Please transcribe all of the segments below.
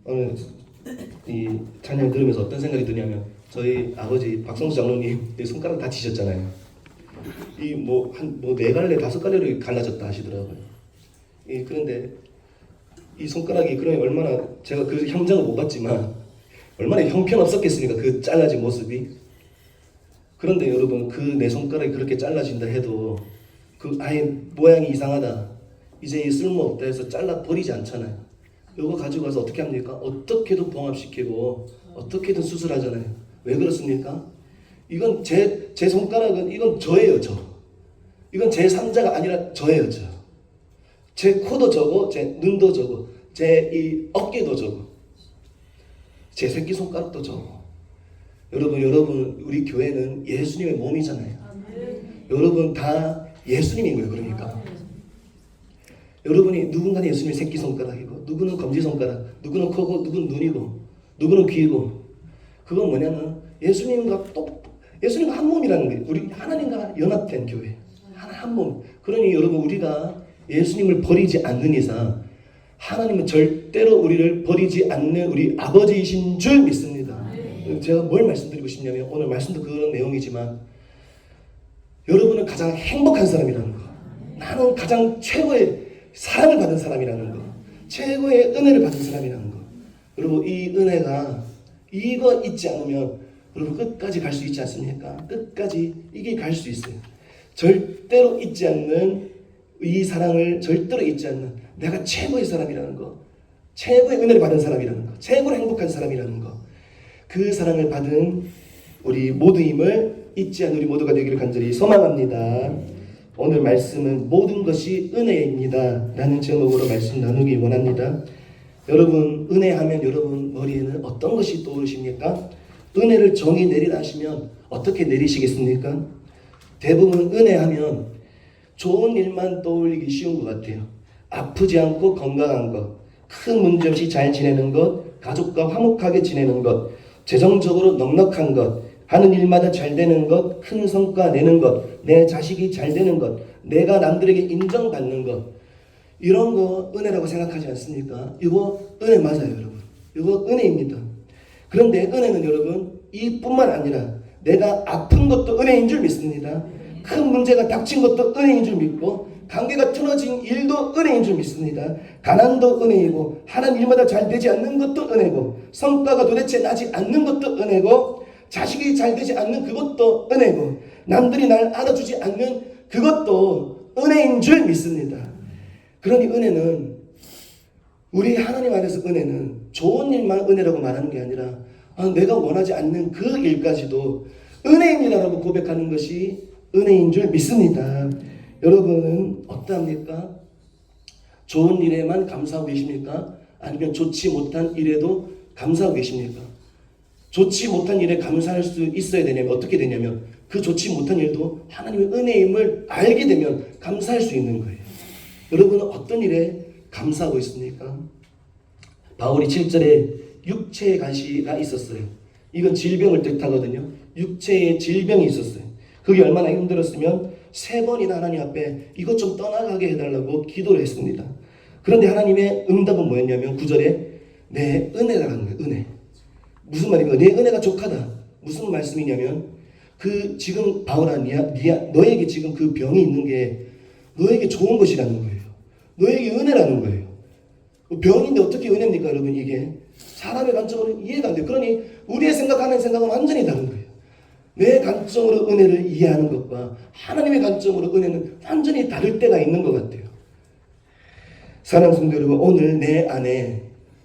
오늘 이 찬양 들으면서 어떤 생각이 드냐면 저희 아버지 박성수 장로님 손가락 다치셨잖아요. 이 뭐 한 뭐 4갈래 5갈래로 갈라졌다 하시더라고요. 그런데 이 손가락이 그러니 얼마나 제가 그 형장을 못 봤지만 얼마나 형편없었겠습니까? 그 잘라진 모습이. 그런데 여러분 그 내 손가락이 그렇게 잘라진다 해도 그 아예 모양이 이상하다 이제 이 쓸모없다 해서 잘라 버리지 않잖아요. 이거 가지고 가서 어떻게 합니까? 어떻게든 봉합시키고 어떻게든 수술하잖아요. 왜 그렇습니까? 이건 제 손가락은 이건 저예요. 저. 이건 제 3자가 아니라 저예요. 저. 제 코도 저고 제 눈도 저고 제 이 어깨도 저고 제 새끼손가락도 저고. 여러분 우리 교회는 예수님의 몸이잖아요. 여러분 다 예수님인 거예요. 그러니까 여러분이 누군가는 예수님의 새끼손가락이고 누구는 검지손가락, 누구는 코고 누구는 눈이고 누구는 귀고, 그건 뭐냐면 예수님과 한 몸이라는 거예요. 우리 하나님과 연합된 교회, 한 몸. 그러니 여러분 우리가 예수님을 버리지 않는 이상 하나님은 절대로 우리를 버리지 않는 우리 아버지이신 줄 믿습니다. 제가 뭘 말씀드리고 싶냐면 오늘 말씀도 그런 내용이지만 여러분은 가장 행복한 사람이라는 거, 나는 가장 최고의 사랑을 받은 사람이라는 거, 최고의 은혜를 받은 사람이라는 거. 여러분 이 은혜가 이거 잊지 않으면 여러분 끝까지 갈 수 있지 않습니까? 끝까지 이게 갈 수 있어요. 절대로 잊지 않는 이 사랑을 절대로 잊지 않는 내가 최고의 사람이라는 거, 최고의 은혜를 받은 사람이라는 거, 최고로 행복한 사람이라는 거, 그 사랑을 받은 우리 모두임을 잊지 않는 우리 모두가 되기를 간절히 소망합니다. 오늘 말씀은 모든 것이 은혜입니다 라는 제목으로 말씀 나누기 원합니다. 여러분 은혜하면 여러분 머리에는 어떤 것이 떠오르십니까? 은혜를 정의 내리라 하시면 어떻게 내리시겠습니까? 대부분 은혜하면 좋은 일만 떠올리기 쉬운 것 같아요. 아프지 않고 건강한 것, 큰 문제 없이 잘 지내는 것, 가족과 화목하게 지내는 것, 재정적으로 넉넉한 것, 하는 일마다 잘 되는 것, 큰 성과 내는 것, 내 자식이 잘 되는 것, 내가 남들에게 인정받는 것, 이런 거 은혜라고 생각하지 않습니까? 이거 은혜 맞아요, 여러분. 이거 은혜입니다. 그런데 은혜는 여러분 이뿐만 아니라 내가 아픈 것도 은혜인 줄 믿습니다. 큰 문제가 닥친 것도 은혜인 줄 믿고, 관계가 틀어진 일도 은혜인 줄 믿습니다. 가난도 은혜이고, 하는 일마다 잘 되지 않는 것도 은혜고, 성과가 도대체 나지 않는 것도 은혜고, 자식이 잘 되지 않는 그것도 은혜고, 남들이 날 알아주지 않는 그것도 은혜인 줄 믿습니다. 그러니 은혜는, 우리 하나님 안에서 은혜는 좋은 일만 은혜라고 말하는 게 아니라 내가 원하지 않는 그 일까지도 은혜입니다라고 고백하는 것이 은혜인 줄 믿습니다. 여러분은 어떠합니까? 좋은 일에만 감사하고 계십니까? 아니면 좋지 못한 일에도 감사하고 계십니까? 좋지 못한 일에 감사할 수 있어야 되냐면 어떻게 되냐면 그 좋지 못한 일도 하나님의 은혜임을 알게 되면 감사할 수 있는 거예요. 여러분은 어떤 일에 감사하고 있습니까? 바울이 7절에 육체의 가시가 있었어요. 이건 질병을 뜻하거든요. 육체의 질병이 있었어요. 그게 얼마나 힘들었으면 3번이나 하나님 앞에 이것 좀 떠나가게 해달라고 기도를 했습니다. 그런데 하나님의 응답은 뭐였냐면 9절에 내 은혜라는 거예요. 은혜. 무슨 말인가? 내 은혜가 족하다. 무슨 말씀이냐면 그 지금 바울아 너에게 지금 그 병이 있는 게 너에게 좋은 것이라는 거예요. 너에게 은혜라는 거예요. 병인데 어떻게 은혜입니까 여러분? 이게 사람의 관점으로 이해가 안 돼요. 그러니 우리의 생각하는 생각은 완전히 다른 거예요. 내 관점으로 은혜를 이해하는 것과 하나님의 관점으로 은혜는 완전히 다를 때가 있는 것 같아요. 사랑하는 성도 여러분, 오늘 내 안에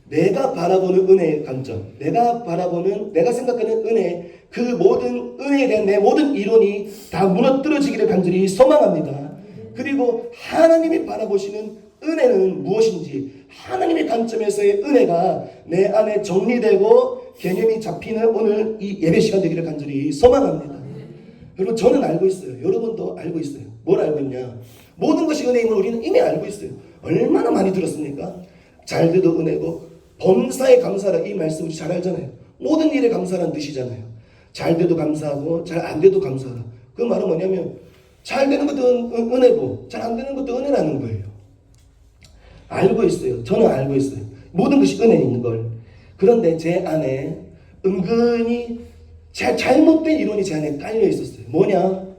내가 바라보는 은혜의 관점, 내가 생각하는 은혜, 그 모든 은혜에 대한 내 모든 이론이 다 무너뜨려지기를 간절히 소망합니다. 그리고 하나님이 바라보시는 은혜는 무엇인지, 하나님의 관점에서의 은혜가 내 안에 정리되고 개념이 잡히는 오늘 이 예배 시간 되기를 간절히 소망합니다. 여러분 저는 알고 있어요. 여러분도 알고 있어요. 뭘 알고 있냐? 모든 것이 은혜임을 우리는 이미 알고 있어요. 얼마나 많이 들었습니까? 잘 돼도 은혜고, 범사에 감사하라 이 말씀 우리 잘 알잖아요. 모든 일에 감사라는 뜻이잖아요. 잘 돼도 감사하고 잘 안 돼도 감사하라. 그 말은 뭐냐면 잘 되는 것도 은혜고 잘 안 되는 것도 은혜라는 거예요. 알고 있어요. 저는 알고 있어요. 모든 것이 은혜인 걸. 그런데 제 안에 은근히 잘못된 이론이 제 안에 깔려 있었어요. 뭐냐?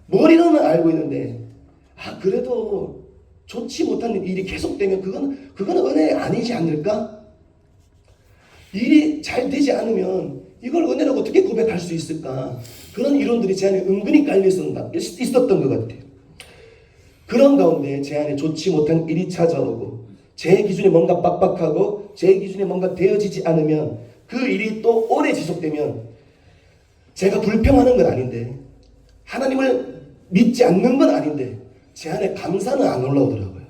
머리로는 알고 있는데 그래도 좋지 못한 일이 계속되면 그거는 은혜 아니지 않을까? 일이 잘 되지 않으면 이걸 은혜라고 어떻게 고백할 수 있을까? 그런 이론들이 제 안에 은근히 깔려 있었던 것 같아요. 그런 가운데 제 안에 좋지 못한 일이 찾아오고 제 기준에 뭔가 빡빡하고 제 기준에 뭔가 되어지지 않으면 그 일이 또 오래 지속되면 제가 불평하는 건 아닌데 하나님을 믿지 않는 건 아닌데 제 안에 감사는 안 올라오더라고요.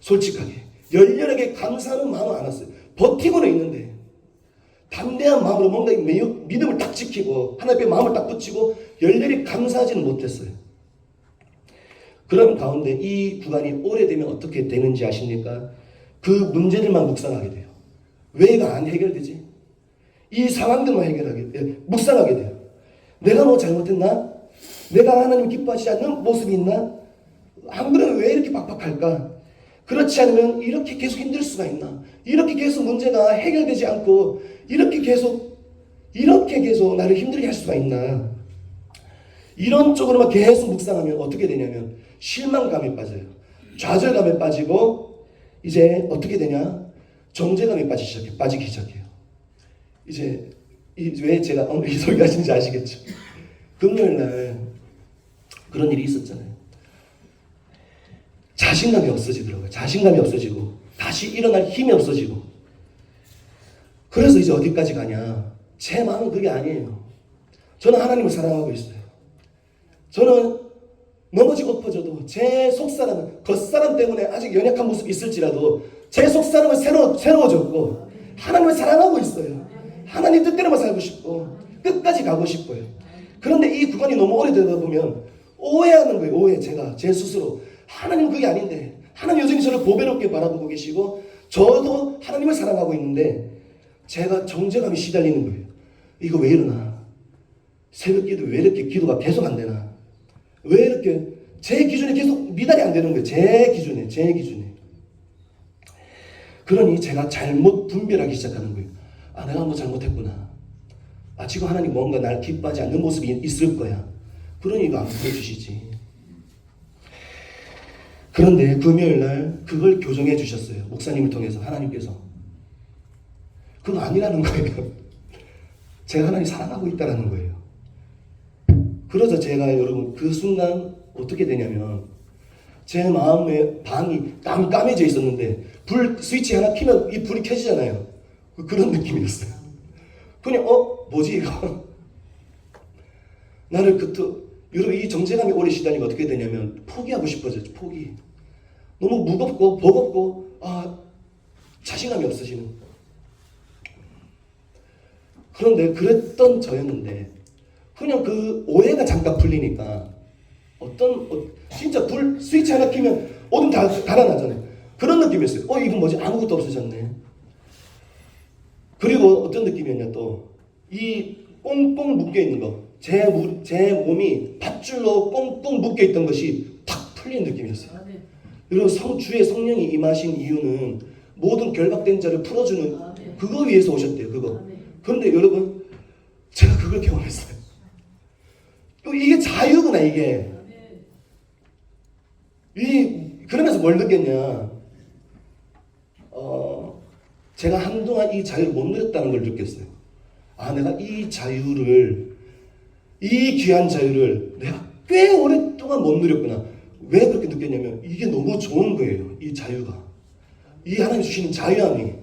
솔직하게 열렬하게 감사는 마음 안 왔어요. 버티고는 있는데 담대한 마음으로 뭔가 믿음을 딱 지키고 하나님의 마음을 딱 붙이고 열렬히 감사하지는 못했어요. 그런 가운데 이 구간이 오래되면 어떻게 되는지 아십니까? 그 문제들만 묵상하게 돼요. 왜가 안 해결되지? 이 상황들만 묵상하게 돼요. 내가 뭐 잘못했나? 내가 하나님 기뻐하지 않는 모습이 있나? 안 그러면 왜 이렇게 빡빡할까? 그렇지 않으면 이렇게 계속 힘들 수가 있나? 이렇게 계속 문제가 해결되지 않고 이렇게 계속 나를 힘들게 할 수가 있나? 이런 쪽으로만 계속 묵상하면 어떻게 되냐면 실망감에 빠져요. 좌절감에 빠지고 이제 어떻게 되냐? 정죄감에 빠지기 시작해요. 이제 왜 제가 오늘 이 소리 하시는지 아시겠죠? 금요일 날 그런 일이 있었잖아요. 자신감이 없어지더라고요. 자신감이 없어지고 다시 일어날 힘이 없어지고 그래서 이제 어디까지 가냐? 제 마음은 그게 아니에요. 저는 하나님을 사랑하고 있어요. 저는 넘어지고 엎어져도 제 속사람은 겉사람 때문에 아직 연약한 모습이 있을지라도 제 속사람은 새로워졌고 하나님을 사랑하고 있어요. 하나님 뜻대로만 살고 싶고 끝까지 가고 싶어요. 그런데 이 구간이 너무 오래되다 보면 오해하는 거예요. 오해. 제가 제 스스로 하나님은 그게 아닌데 하나님 여전히 저를 보배롭게 바라보고 계시고 저도 하나님을 사랑하고 있는데 제가 정죄감이 시달리는 거예요. 이거 왜 이러나? 새벽 기도 왜 이렇게 기도가 계속 안 되나? 왜 이렇게 제 기준에 계속 미달이 안 되는 거예요. 제 기준에. 그러니 제가 잘못 분별하기 시작하는 거예요. 내가 뭐 잘못했구나. 지금 하나님 뭔가 날 기뻐하지 않는 모습이 있을 거야. 그러니 이거 안 보여주시지. 그런데 금요일 날 그걸 교정해 주셨어요. 목사님을 통해서 하나님께서. 그거 아니라는 거예요. 제가 하나님 사랑하고 있다라는 거예요. 그래서 제가 여러분 그 순간 어떻게 되냐면 제 마음의 방이 깜깜해져 있었는데 불 스위치 하나 켜면 이 불이 켜지잖아요. 그런 느낌이었어요. 그냥 뭐지 이거? 나를 여러분 이 정죄감이 오래 시달리면 어떻게 되냐면 포기하고 싶어져요. 포기. 너무 무겁고 버겁고 자신감이 없어지는. 그런데 그랬던 저였는데 그냥 그 오해가 잠깐 풀리니까 진짜 불 스위치 하나 켜면 어둠 다 달아나잖아요. 그런 느낌이었어요. 이건 뭐지? 아무것도 없어졌네. 그리고 어떤 느낌이었냐 또 이 꽁꽁 묶여있는 거 제 몸이 밧줄로 꽁꽁 묶여있던 것이 탁 풀린 느낌이었어요. 여러분 주의 성령이 임하신 이유는 모든 결박된 자를 풀어주는 그거 위해서 오셨대요. 그거. 그런데 여러분 제가 그걸 경험했어요. 이게 자유구나 이게. 그러면서 뭘 느꼈냐? 제가 한동안 이 자유를 못 누렸다는 걸 느꼈어요. 내가 이 귀한 자유를 내가 꽤 오랫동안 못 누렸구나. 왜 그렇게 느꼈냐면 이게 너무 좋은 거예요. 이 자유가. 이 하나님 주시는 자유함이.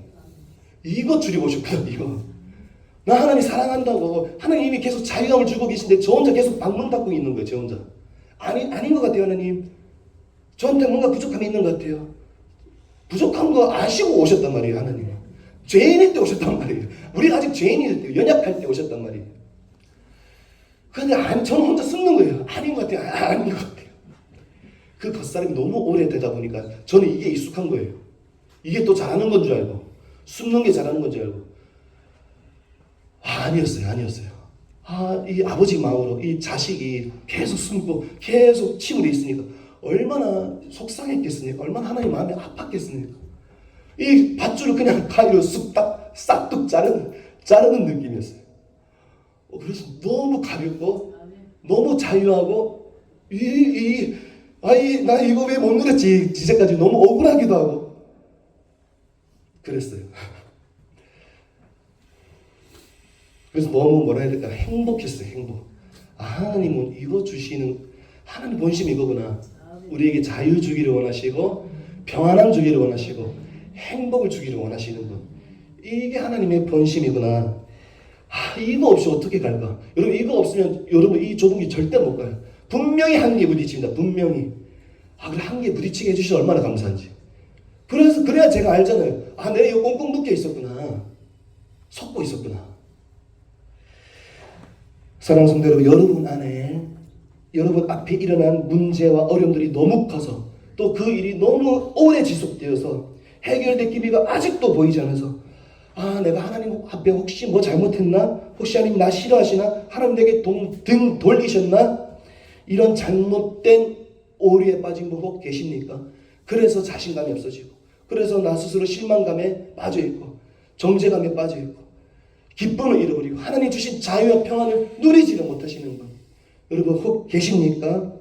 이거 주려고 싶구나 이거. 나 하나님 사랑한다고 하나님이 계속 자유함을 주고 계신데 저 혼자 계속 방문 닫고 있는 거예요. 저 혼자. 아닌 것 같아요. 하나님. 저한테 뭔가 부족함이 있는 것 같아요. 부족한 거 아시고 오셨단 말이에요. 하나님. 죄인일 때 오셨단 말이에요. 우리가 아직 죄인일 때, 연약할 때 오셨단 말이에요. 그런데 저는 혼자 숨는 거예요. 아닌 것 같아요. 아닌 것 같아요. 그 겉사람이 너무 오래되다 보니까 저는 이게 익숙한 거예요. 이게 또 잘하는 건 줄 알고 숨는 게 잘하는 건 줄 알고 아니었어요. 이 아버지 마음으로 이 자식이 계속 숨고 계속 침울해 있으니까 얼마나 속상했겠습니까? 얼마나 하나님 마음이 아팠겠습니까? 이 밧줄을 그냥 가위로 싹둑 자르는 느낌이었어요. 그래서 너무 가볍고 너무 자유하고 나 이거 왜 못 누렸지 이제까지 너무 억울하기도 하고 그랬어요. 그래서 너무 뭐라 해야 될까, 행복했어요. 행복. 하나님은 이거 주시는, 하나님 본심이 이거구나. 우리에게 자유 주기를 원하시고 평안함 주기를 원하시고 행복을 주기를 원하시는 분, 이게 하나님의 본심이구나. 이거 없이 어떻게 갈까? 여러분, 이거 없으면 여러분 이 좁은 길 절대 못 가요. 분명히 한계에 부딪힙니다. 분명히. 그래, 한계에 부딪히게 해주셔서 얼마나 감사한지. 그래야 제가 알잖아요. 내가 이거 꽁꽁 묶여 있었구나. 섞고 있었구나. 사랑하는 성도 여러분, 여러분 안에, 여러분 앞에 일어난 문제와 어려움들이 너무 커서, 또 그 일이 너무 오래 지속되어서 해결될 기미가 아직도 보이지 않아서, 내가 하나님 앞에 혹시 뭐 잘못했나? 혹시 하나님 나 싫어하시나? 하나님 내게 등 돌리셨나? 이런 잘못된 오류에 빠진 분 혹 계십니까? 그래서 자신감이 없어지고, 그래서 나 스스로 실망감에 빠져있고, 정죄감에 빠져있고, 기쁨을 잃어버리고, 하나님 주신 자유와 평안을 누리지를 못하시는 분, 여러분 혹 계십니까?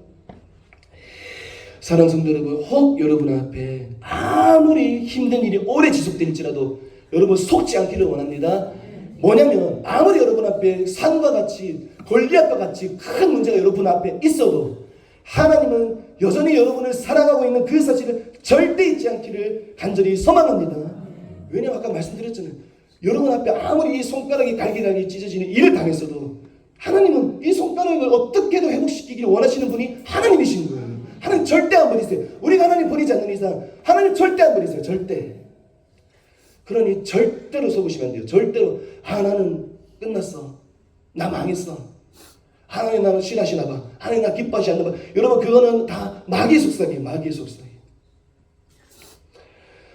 사랑하는 성도 여러분, 혹 여러분 앞에 아무리 힘든 일이 오래 지속될지라도 여러분 속지 않기를 원합니다. 뭐냐면, 아무리 여러분 앞에 산과 같이 골리앗과 같이 큰 문제가 여러분 앞에 있어도 하나님은 여전히 여러분을 사랑하고 있는 그 사실을 절대 잊지 않기를 간절히 소망합니다. 왜냐하면 아까 말씀드렸잖아요. 여러분 앞에 아무리 이 손가락이 갈기갈기 찢어지는 일을 당했어도 하나님은 이 손가락을 어떻게든 회복시키기를 원하시는 분이 하나님이신 거예요. 하나님 절대 안 버리세요. 우리가 하나님 버리지 않는 이상 하나님 절대 안 버리세요. 절대. 그러니 절대로 속으시면 안 돼요. 절대로 나는 끝났어. 나 망했어. 하나님 나를 싫어하시나 봐. 하나님 나 기뻐하시 않나 봐. 여러분, 그거는 다 마귀의 속삭이에요. 마귀의 속삭이.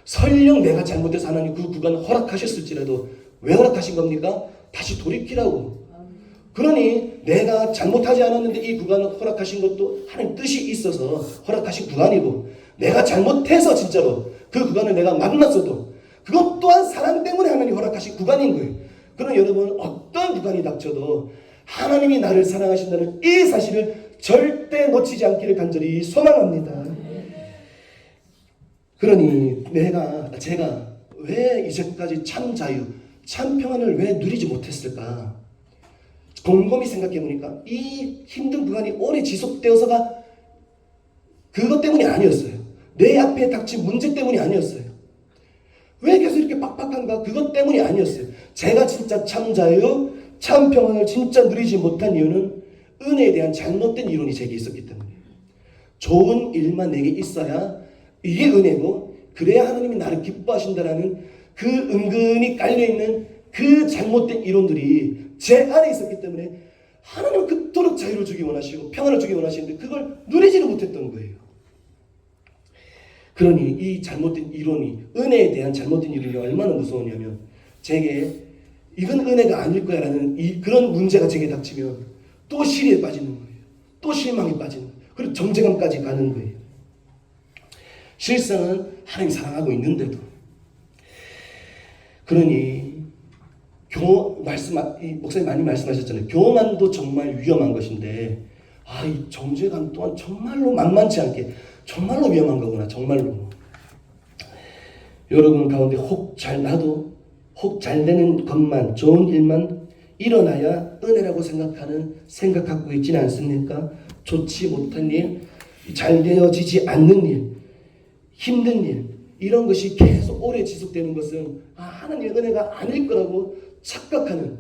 설령 내가 잘못해서 하나님 그 구간을 허락하셨을지라도 왜 허락하신 겁니까? 다시 돌이키라고. 그러니 내가 잘못하지 않았는데 이 구간을 허락하신 것도 하나님 뜻이 있어서 허락하신 구간이고, 내가 잘못해서 진짜로 그 구간을 내가 만났어도 그것 또한 사랑 때문에 하나님 허락하신 구간인 거예요. 그럼 여러분, 어떤 구간이 닥쳐도 하나님이 나를 사랑하신다는 이 사실을 절대 놓치지 않기를 간절히 소망합니다. 그러니 제가 왜 이제까지 참 자유, 참 평안을 왜 누리지 못했을까? 곰곰이 생각해보니까 이 힘든 구간이 오래 지속되어서가 그것 때문이 아니었어요. 내 앞에 닥친 문제 때문이 아니었어요. 왜 계속 이렇게 빡빡한가? 그것 때문이 아니었어요. 제가 진짜 참 자유, 참 평안을 진짜 누리지 못한 이유는 은혜에 대한 잘못된 이론이 제게 있었기 때문이에요. 좋은 일만 내게 있어야 이게 은혜고, 그래야 하나님이 나를 기뻐하신다라는 그 은근히 깔려있는 그 잘못된 이론들이 제 안에 있었기 때문에 하나님은 그토록 자유를 주기 원하시고 평안을 주기 원하시는데 그걸 누리지를 못했던 거예요. 그러니 이 잘못된 이론이, 은혜에 대한 잘못된 이론이 얼마나 무서우냐면, 제게 이건 은혜가 아닐 거야 라는 그런 문제가 제게 닥치면 또 시리에 빠지는 거예요. 또 실망에 빠지는 거예요. 그리고 정죄감까지 가는 거예요. 실상은 하나님 사랑하고 있는데도. 그러니 목사님 많이 말씀하셨잖아요. 교만도 정말 위험한 것인데, 이 정죄감 또한 정말로 만만치 않게 정말로 위험한 거구나. 정말로. 여러분 가운데 혹 잘 되는 것만, 좋은 일만 일어나야 은혜라고 생각하고 있지는 않습니까? 좋지 못한 일, 잘 되어지지 않는 일, 힘든 일, 이런 것이 계속 오래 지속되는 것은 하나님의 은혜가 아닐 거라고 착각하는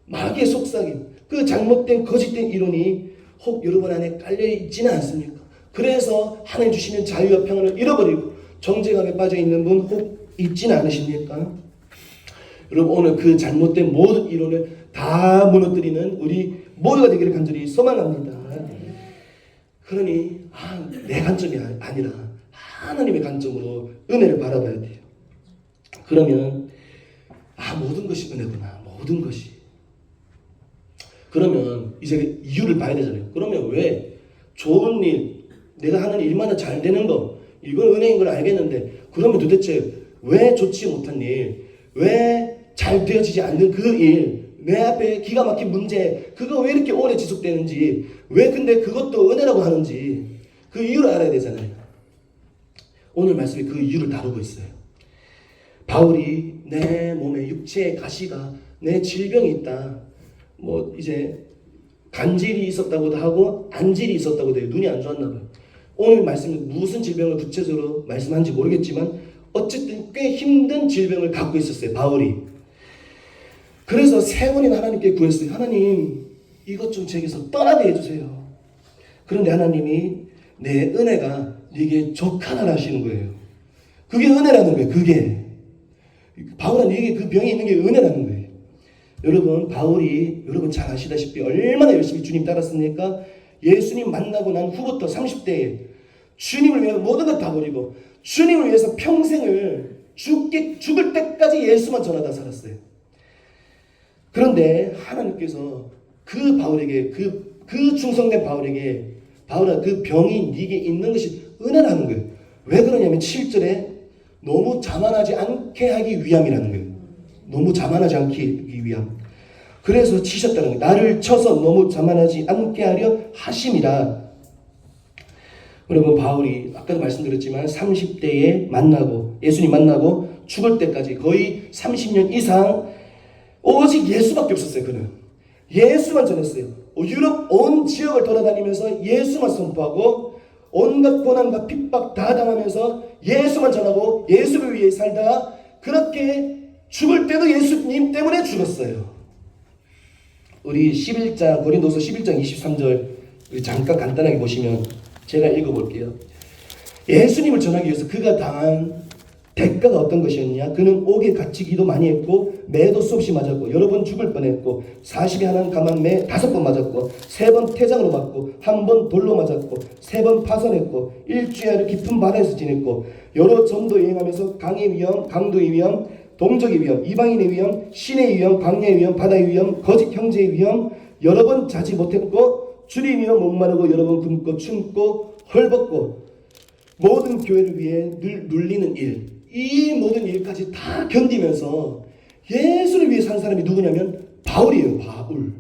마귀의 속삭임, 그 잘못된 거짓된 이론이 혹 여러분 안에 깔려있지는 않습니까? 그래서 하나님 주시는 자유와 평안을 잃어버리고 정죄감에 빠져있는 분 혹 있지는 않으십니까? 여러분, 오늘 그 잘못된 모든 이론을 다 무너뜨리는 우리 모두가 되기를 간절히 소망합니다. 그러니 내 관점이 아니라 하나님의 관점으로 은혜를 바라봐야 돼요. 그러면 모든 것이 은혜구나. 모든 것이. 그러면 이제 이유를 봐야 되잖아요. 그러면 왜 좋은 일, 내가 하는 일마다 잘 되는 거, 이건 은혜인 걸 알겠는데, 그러면 도대체 왜 좋지 못한 일, 왜 잘 되어지지 않는 그 일, 내 앞에 기가 막힌 문제, 그거 왜 이렇게 오래 지속되는지, 왜 근데 그것도 은혜라고 하는지 그 이유를 알아야 되잖아요. 오늘 말씀이 그 이유를 다루고 있어요. 바울이 내 몸에 육체의 가시가, 내 질병이 있다. 뭐 이제 간질이 있었다고도 하고 안질이 있었다고도 해요. 눈이 안 좋았나 봐요. 오늘 말씀은 무슨 질병을 구체적으로 말씀하는지 모르겠지만 어쨌든 꽤 힘든 질병을 갖고 있었어요. 바울이. 그래서 세 번이나 하나님께 구했어요. 하나님, 이것 좀 제게서 떠나게 해주세요. 그런데 하나님이 내 은혜가 네게 족하라 하시는 거예요. 그게 은혜라는 거예요. 그게. 바울은 네게 그 병이 있는 게 은혜라는 거예요. 여러분, 바울이 여러분 잘 아시다시피 얼마나 열심히 주님 따랐습니까? 예수님 만나고 난 후부터 30대에 주님을 위해서 모든 것 다 버리고 주님을 위해서 평생을 죽을 때까지 예수만 전하다 살았어요. 그런데 하나님께서 그 바울에게 그 충성된 바울에게 바울아 그 병이 네게 있는 것이 은혜라는 거예요. 왜 그러냐면 7절에 너무 자만하지 않게 하기 위함이라는 거예요. 너무 자만하지 않기 위함. 그래서 치셨다는 거예요. 나를 쳐서 너무 자만하지 않게 하려 하심이라. 여러분 바울이 아까도 말씀드렸지만 30대에 만나고 예수님 만나고 죽을 때까지 거의 30년 이상 오직 예수밖에 없었어요. 그는 예수만 전했어요. 유럽 온 지역을 돌아다니면서 예수만 선포하고 온갖 고난과 핍박 다 당하면서 예수만 전하고 예수를 위해 살다가 그렇게 죽을 때도 예수님 때문에 죽었어요. 우리 11장 고린도서 11장 23절 잠깐 간단하게 보시면 제가 읽어볼게요. 예수님을 전하기 위해서 그가 당한 대가가 어떤 것이었냐? 그는 옥에 갇히기도 많이 했고 매도 수없이 맞았고 여러 번 죽을 뻔했고 40에 하나 감한 매 5번 맞았고 3번 태장으로 맞고 1번 돌로 맞았고 3번 파선했고 일주일을 깊은 바다에서 지냈고 여러 전도 여행하면서 강의 위험, 강도의 위험, 동족의 위험, 이방인의 위험, 신의 위험, 광야의 위험, 바다의 위험, 거짓 형제의 위험 여러 번 자지 못했고 주님이여 목마르고 여러 번 굶고 춤고 헐벗고 모든 교회를 위해 늘 눌리는 일, 이 모든 일까지 다 견디면서 예수를 위해 산 사람이 누구냐면 바울이에요. 바울.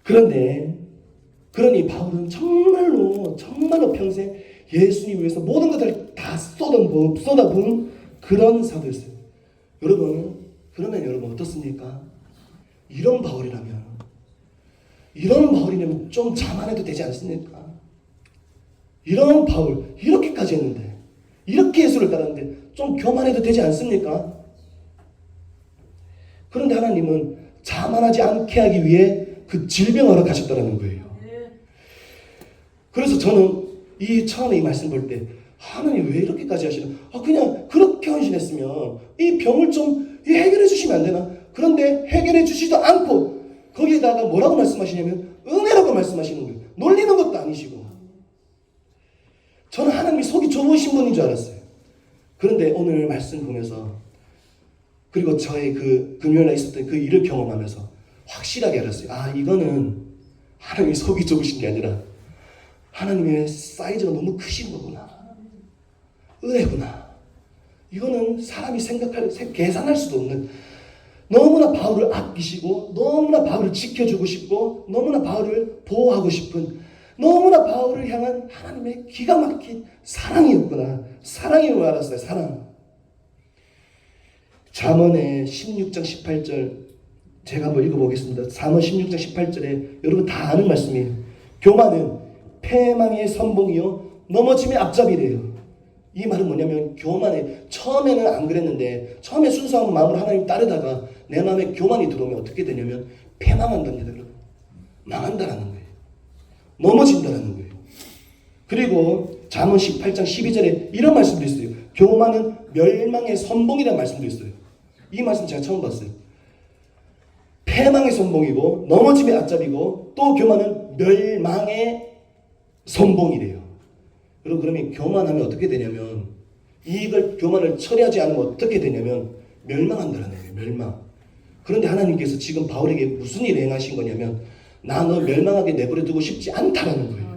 그러니 바울은 정말로 평생 예수님 위해서 모든 것을 다 쏟아부은 그런 사도였어요. 그러면 여러분 어떻습니까? 이런 바울이라면 좀 자만해도 되지 않습니까? 이런 바울 이렇게까지 했는데 이렇게 예수를 따랐는데 좀 교만해도 되지 않습니까? 그런데 하나님은 자만하지 않게 하기 위해 그 질병을 허락하셨다는 거예요. 그래서 저는 처음에 이 말씀 볼 때 하나님 왜 이렇게까지 하시나? 그냥 그렇게 헌신했으면 이 병을 좀 해결해 주시면 안 되나? 그런데 해결해 주시지도 않고 거기에다가 뭐라고 말씀하시냐면 은혜라고 말씀하시는 거예요. 놀리는 것도 아니시고. 저는 하나님이 속이 좁으신 분인 줄 알았어요. 그런데 오늘 말씀 보면서 그리고 저의 그 금요일에 있었던 그 일을 경험하면서 확실하게 알았어요. 이거는 하나님이 속이 좁으신 게 아니라 하나님의 사이즈가 너무 크신 거구나. 은혜구나. 이거는 사람이 계산할 수도 없는 너무나 바울을 아끼시고 너무나 바울을 지켜주고 싶고 너무나 바울을 보호하고 싶은 너무나 바울을 향한 하나님의 기가 막힌 사랑이었구나. 사랑인 걸 알았어요. 사랑. 잠언의 16장 18절 제가 한번 읽어보겠습니다. 잠언 16장 18절에 여러분 다 아는 말씀이에요. 교만은 패망의 선봉이요 넘어짐의 앞잡이래요. 이 말은 뭐냐면 교만에 처음에는 안 그랬는데 처음에 순수한 마음으로 하나님 따르다가 내 마음에 교만이 들어오면 어떻게 되냐면 패망한답니다. 망한다라는 거예요. 넘어진다라는 거예요. 그리고 잠언 18장 12절에 이런 말씀도 있어요. 교만은 멸망의 선봉이라는 말씀도 있어요. 이 말씀 제가 처음 봤어요. 패망의 선봉이고 넘어짐의 앞잡이고 또 교만은 멸망의 선봉이래요. 여러분 그러면 교만하면 어떻게 되냐면 이걸 교만을 처리하지 않으면 어떻게 되냐면 멸망한다는 거예요. 멸망. 그런데 하나님께서 지금 바울에게 무슨 일을 행하신 거냐면 나 너 멸망하게 내버려 두고 싶지 않다라는 거예요.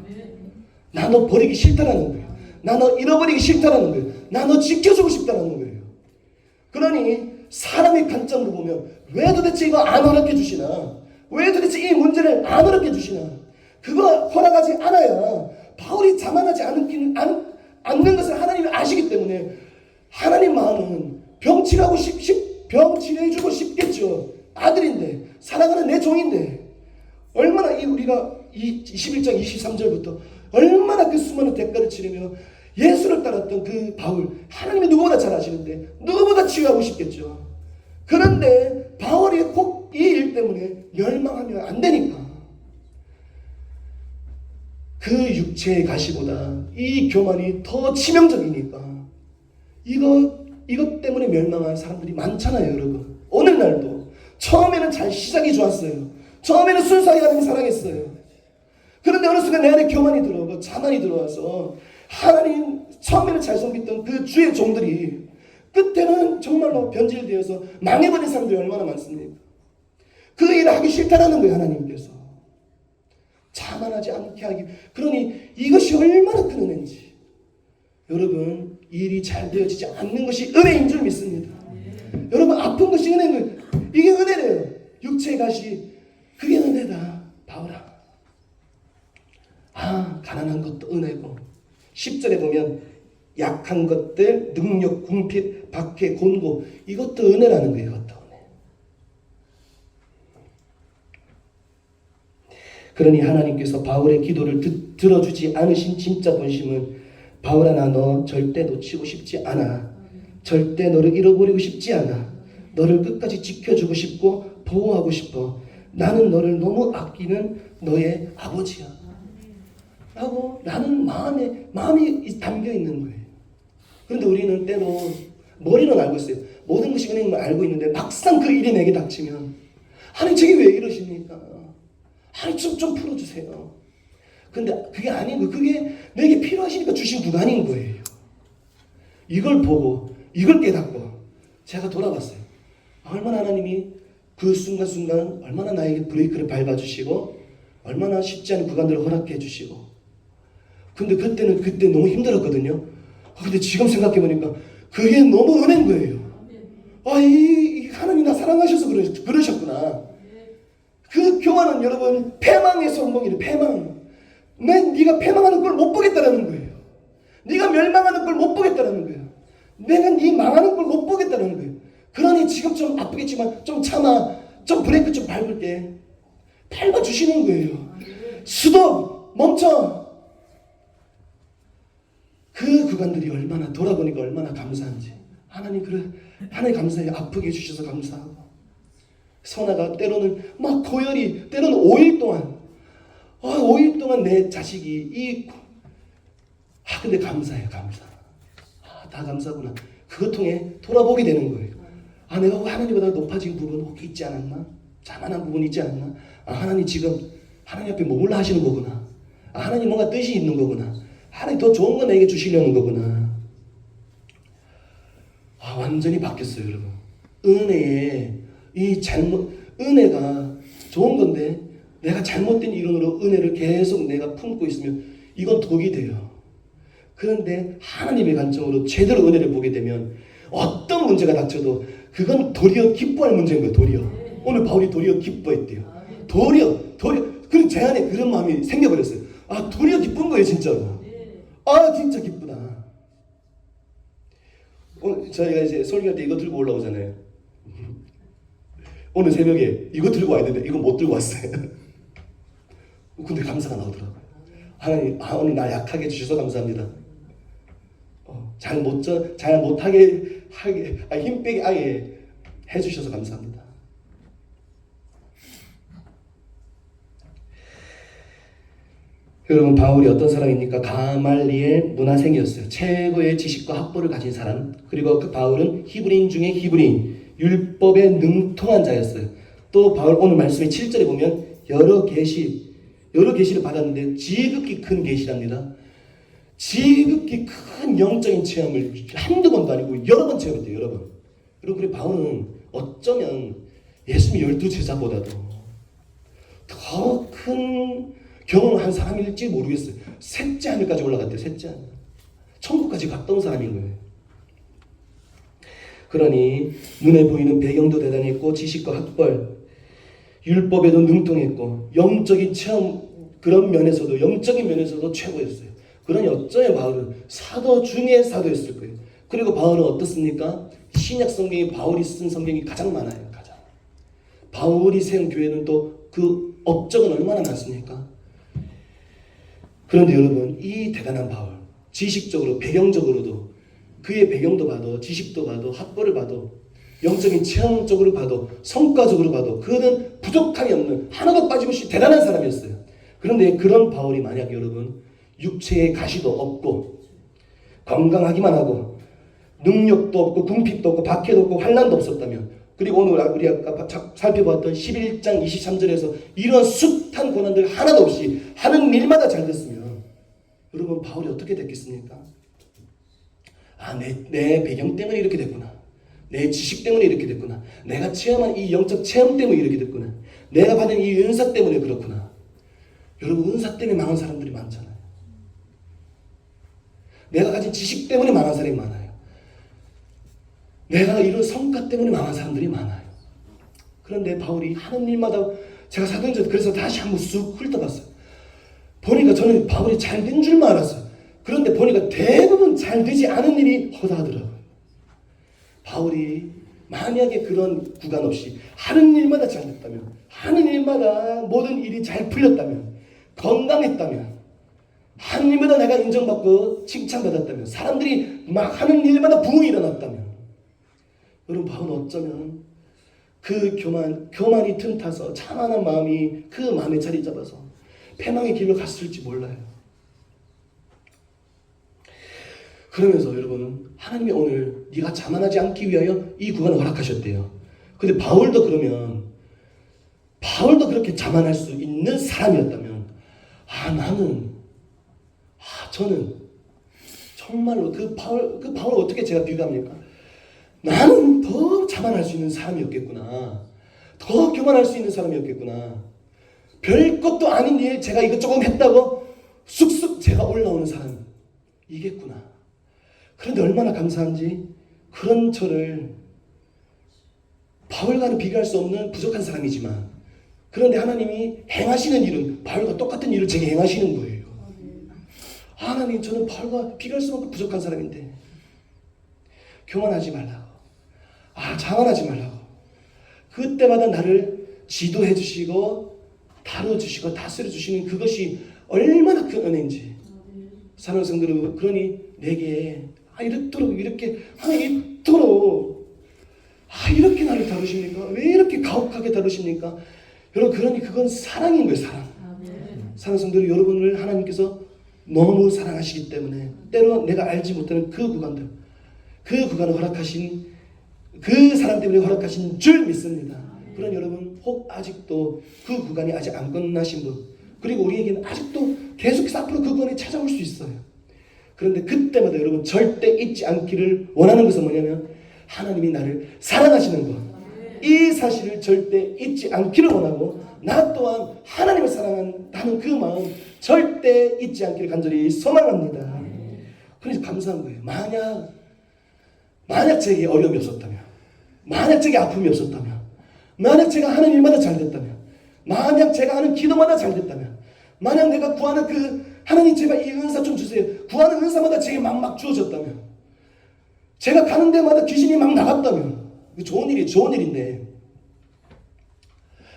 나 너 버리기 싫다라는 거예요. 나 너 잃어버리기 싫다라는 거예요. 나 너 지켜주고 싶다라는 거예요. 그러니 사람의 관점으로 보면 왜 도대체 이거 안 허락해 주시나? 왜 도대체 이 문제를 안 허락해 주시나? 그거 허락하지 않아야 바울이 자만하지 않는 것을 하나님이 아시기 때문에 하나님 마음은 병치료해주고 싶겠죠. 아들인데 사랑하는 내 종인데 얼마나 우리가 21장 23절부터 얼마나 그 수많은 대가를 치르며 예수를 따랐던 그 바울, 하나님이 누구보다 잘 아시는데 누구보다 치유하고 싶겠죠. 그런데 바울이 꼭 이 일 때문에 멸망하면 안 되니까 그 육체의 가시보다 이 교만이 더 치명적이니까 이것 때문에 멸망한 사람들이 많잖아요, 여러분. 오늘날도 처음에는 잘 시작이 좋았어요. 처음에는 순수하게 하나님 사랑했어요. 그런데 어느 순간 내 안에 교만이 들어오고 자만이 들어와서 하나님 처음에는 잘 섬겼던 그 주의 종들이 끝에는 정말로 변질되어서 망해버린 사람들이 얼마나 많습니까? 그 일을 하기 싫다라는 거예요, 하나님께서. 자만하지 않게 하기. 그러니 이것이 얼마나 큰 은혜인지. 여러분, 일이 잘 되어지지 않는 것이 은혜인 줄 믿습니다. 여러분, 아픈 것이 은혜인 거예요. 이게 은혜래요. 육체의 가시, 그게 은혜다. 바울아. 가난한 것도 은혜고 10절에 보면 약한 것들, 능력, 궁핍, 박해, 곤고, 이것도 은혜라는 거예요. 이것도 은혜. 그러니 하나님께서 바울의 기도를 들어주지 않으신 진짜 본심은 바울아, 나 너 절대 놓치고 싶지 않아. 절대 너를 잃어버리고 싶지 않아. 너를 끝까지 지켜주고 싶고 보호하고 싶어. 나는 너를 너무 아끼는 너의 아버지야. 라고 라는 마음이 담겨 있는 거예요. 그런데 우리는 때로 머리는 알고 있어요. 모든 것이 은혜인 걸 알고 있는데 막상 그 일이 내게 닥치면 하나님 저게 왜 이러십니까? 하나님 좀 풀어주세요. 근데 그게 아닌 거예요. 그게 내게 필요하시니까 주신 구간인 거예요. 이걸 보고 이걸 깨닫고 제가 돌아봤어요. 얼마나 하나님이 그 순간순간 얼마나 나에게 브레이크를 밟아주시고 얼마나 쉽지 않은 구간들을 허락해 주시고. 근데 그때 너무 힘들었거든요. 근데 지금 생각해보니까 그게 너무 은혜인 거예요. 이 하나님 나 사랑하셔서 그러셨구나. 그 교만은 여러분 패망의 성공이래. 패망. 네가 패망하는 걸 못 보겠다라는 거예요. 네가 멸망하는 걸 못 보겠다라는 거예요. 내가 네 망하는 걸 못 보겠다라는 거예요. 그러니 지금 좀 아프겠지만 좀 참아. 좀 브레이크 좀 밟을게. 밟아주시는 거예요. 스톱! 멈춰! 그 구간들이 얼마나 돌아보니까 얼마나 감사한지. 하나님 감사해요. 아프게 해주셔서 감사하고. 선아가 때로는 막 고열이 때로는 5일 동안 5일 동안 내 자식이 근데 감사해요. 감사. 다 감사구나. 그것 통해 돌아보게 되는 거예요. 내가 하나님보다 높아진 부분 혹시 있지 않았나? 자만한 부분이 있지 않았나? 하나님 지금 하나님 앞에 머물러 하시는 거구나. 하나님 뭔가 뜻이 있는 거구나. 하나님 더 좋은 거 내게 주시려는 거구나. 완전히 바뀌었어요, 여러분. 은혜가 좋은 건데 내가 잘못된 이론으로 은혜를 계속 내가 품고 있으면 이건 독이 돼요. 그런데 하나님의 관점으로 제대로 은혜를 보게 되면 어떤 문제가 닥쳐도 그건 도리어 기뻐할 문제인 거예요. 도리어. 오늘 바울이 도리어 기뻐했대요. 도리어. 그리고 제 안에 그런 마음이 생겨버렸어요. 도리어 기쁜 거예요, 진짜로. 진짜 기쁘다. 오늘 저희가 이제 설교할 때 이거 들고 올라오잖아요. 오늘 새벽에 이거 들고 와야 되는데 이거 못 들고 왔어요. 근데 감사가 나오더라고요. 하나님, 오늘 나 약하게 해주셔서 감사합니다. 잘 못하게 힘 빼게 아예 해주셔서 감사합니다. 여러분, 바울이 어떤 사람입니까? 가말리엘 문화생이었어요. 최고의 지식과 학벌을 가진 사람. 그리고 그 바울은 히브리인 중에 히브리인, 율법에 능통한 자였어요. 또 바울 오늘 말씀의 7절에 보면 여러 계시를 받았는데 지극히 큰 계시랍니다. 지극히 큰 영적인 체험을 한두 번도 아니고 여러 번 체험했대요. 여러 번. 여러분, 그래 바울은 어쩌면 예수님 12제자보다도 더 큰 경험을 한 사람일지 모르겠어요. 셋째 하늘까지 올라갔대요. 셋째 하늘. 천국까지 갔다 온 사람인 거예요. 그러니 눈에 보이는 배경도 대단했고 지식과 학벌, 율법에도 능통했고 영적인 체험 그런 면에서도 영적인 면에서도 최고였어요. 그러니 어쩌면 바울은 사도 중에 사도였을 거예요. 그리고 바울은 어떻습니까? 신약 성경이 바울이 쓴 성경이 가장 많아요. 가장. 바울이 세운 교회는 또 그 업적은 얼마나 많습니까? 그런데 여러분 이 대단한 바울 지식적으로 배경적으로도 그의 배경도 봐도 지식도 봐도 학벌을 봐도 영적인 체험적으로 봐도 성과적으로 봐도 그는 부족함이 없는 하나도 빠짐없이 대단한 사람이었어요. 그런데 그런 바울이 만약 여러분 육체의 가시도 없고 건강하기만 하고 능력도 없고 궁핍도 없고 박해도 없고 환난도 없었다면 그리고 오늘 우리 아까 살펴보았던 11장 23절에서 이런 숱한 고난들 하나도 없이 하는 일마다 잘 됐으면 여러분 바울이 어떻게 됐겠습니까? 내 배경 때문에 이렇게 됐구나. 내 지식 때문에 이렇게 됐구나. 내가 체험한 이 영적 체험 때문에 이렇게 됐구나. 내가 받은 이 은사 때문에 그렇구나. 여러분 은사 때문에 망한 사람들이 많잖아요. 내가 가진 지식 때문에 망한 사람이 많아요. 내가 이룬 성과 때문에 망한 사람들이 많아요. 그런데 바울이 하는 일마다 제가 사도행전 그래서 다시 한번 쑥 훑어봤어요. 보니까 저는 바울이 잘 된 줄만 알았어요. 그런데 보니까 대부분 잘 되지 않은 일이 허다하더라고요. 바울이 만약에 그런 구간 없이 하는 일마다 잘 됐다면 하는 일마다 모든 일이 잘 풀렸다면 건강했다면 하는 일마다 내가 인정받고 칭찬받았다면 사람들이 막 하는 일마다 부흥이 일어났다면 여러분 바울은 어쩌면 그 교만이 틈타서 자만한 마음이 그 마음에 자리 잡아서 패망의 길로 갔을지 몰라요. 그러면서 여러분 하나님이 오늘 네가 자만하지 않기 위하여 이 구간을 허락하셨대요. 근데 바울도 그렇게 자만할 수 있는 사람이었다면 저는 정말로 그 바울 어떻게 제가 비교합니까? 나는 더 자만할 수 있는 사람이었겠구나. 더 교만할 수 있는 사람이었겠구나. 별것도 아닌 일 제가 이것 조금 했다고 쑥쑥 제가 올라오는 사람이겠구나. 그런데 얼마나 감사한지 그런 저를 바울과는 비교할 수 없는 부족한 사람이지만 그런데 하나님이 행하시는 일은 바울과 똑같은 일을 제게 행하시는 거예요. 하나님 저는 바울과 비교할 수 없는 부족한 사람인데 교만하지 말라고 자만하지 말라고 그때마다 나를 지도해 주시고 다뤄주시고 다스려 주시는 그것이 얼마나 큰 은혜인지 사랑하는 성도들 그러니 내게 이렇게 나를 다루십니까? 왜 이렇게 가혹하게 다루십니까? 여러분 그러니 그건 사랑인 거예요. 사랑하는 성도들 여러분을 하나님께서 너무 사랑하시기 때문에 때로 내가 알지 못하는 그 구간을 허락하신 그 사람 때문에 허락하신 줄 믿습니다. 그런 여러분 혹 아직도 그 구간이 아직 안 끝나신 분 그리고 우리에게는 아직도 계속해서 앞으로 그 구간에 찾아올 수 있어요. 그런데 그때마다 여러분 절대 잊지 않기를 원하는 것은 뭐냐면 하나님이 나를 사랑하시는 것 이 사실을 절대 잊지 않기를 원하고 나 또한 하나님을 사랑한다는 그 마음 절대 잊지 않기를 간절히 소망합니다. 그래서 감사한 거예요. 만약 제게 어려움이 없었다면 만약 제게 아픔이 없었다면 만약 제가 하는 일마다 잘 됐다면 만약 제가 하는 기도마다 잘 됐다면 만약 내가 구하는 하나님 제발 이 은사 좀 주세요 구하는 은사마다 제게 막 주어졌다면 제가 가는 데마다 귀신이 막 나갔다면 좋은 일인데